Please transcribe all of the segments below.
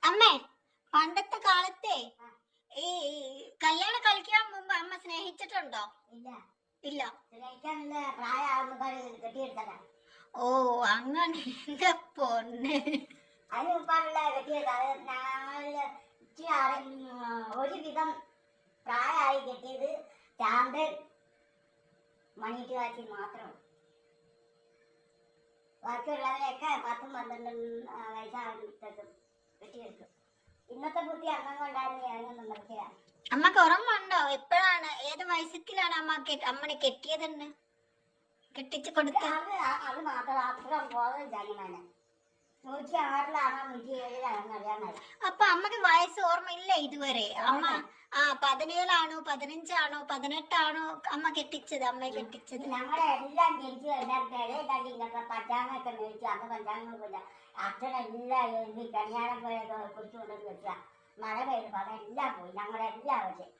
അമ്മേ പണ്ടത്തെ കാലത്തെ ഈ കല്യാണം കഴിക്കാൻ മുമ്പ് അമ്മ സ്നേഹിച്ചിട്ടുണ്ടോ? ഇല്ല. ഓ അങ്ങനെ എന്റെ പൊന്ന്. അതിന് മുമ്പാണല്ല കെട്ടിയത്. ഒരുവിധം പ്രായമായി കെട്ടിയത് ചാന്തൻ മണിയിട്ട് കാച്ചി മാത്രം. ബാക്കിയുള്ളവരെയൊക്കെ 10-12 വയസ്സാകുമ്പോഴത്തേക്കും കെട്ടിയെടുക്കും. ഇന്നത്തെ ബുദ്ധി അംഗം കൊണ്ടായിരുന്നു ഞാനൊന്നും നിർത്തിയ. അമ്മക്ക് ഓർമ്മയുണ്ടോ എപ്പോഴാണ് ഏത് വയസ്സത്തിലാണ് അമ്മനെ കെട്ടിയതെന്ന്? കെട്ടിച്ചു കൊടുത്ത അത് മാത്രം അപ്പുറം ബോധം ജനമാണ്. 106-ലാണോ 107-ലാണോ അറിയാൻ മേല. അപ്പൊ അമ്മക്ക് വയസ്സ് ഓർമ്മയില്ല ഇതുവരെ? അമ്മ 17-ആണോ 15-ആണോ 18-ആണോ അമ്മ കെട്ടിച്ചത്? അമ്മയെ കെട്ടിച്ചത് ഞങ്ങളെ എല്ലാം ജനിച്ചു കഴിഞ്ഞാൽ ഇങ്ങനത്തെ പഞ്ചാംഗമൊക്കെ മേടിച്ചു. അന്ന് പഞ്ചാംഗമില്ല. അച്ഛനെല്ലാം എഴുതി കല്യാണം കുറിച്ച് കൊണ്ടുവന്ന് വെച്ച മഴ പെയ്ത് അതെല്ലാം പോയി. ഞങ്ങളെല്ലാവരും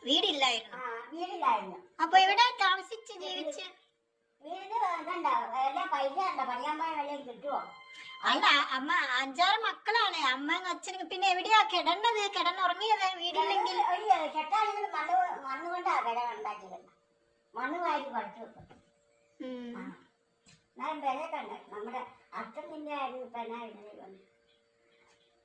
വീടില്ലായിരുന്നു. വീടില്ലായിരുന്നു. അപ്പൊ എവിടെ താമസിച്ച് ജീവിച്ച്? വീടിന് ഇതുണ്ടോ എല്ലാം പൈസ ഉണ്ടോ? പഠിക്കാൻ പോയ വല്ലതും കിട്ടുമോ? അല്ല അമ്മ 5-6 മക്കളാണ്. അമ്മയും അച്ഛനും പിന്നെ എവിടെയാ കിടന്നത്? കിടന്നുറങ്ങിയത് വീടില്ലെങ്കിൽ? കെട്ടാണെങ്കിൽ മണ്ണ് കൊണ്ടാ കിട ഉണ്ടാക്കിയത്. മണ്ണ് വാരി പഠിച്ചു വെക്കും. ഞാൻ വിലയൊക്കെ ഉണ്ട്. നമ്മുടെ അച്ഛൻ നിന്റെ ആയിരുന്നു. ഇപ്പൊ എന്നാ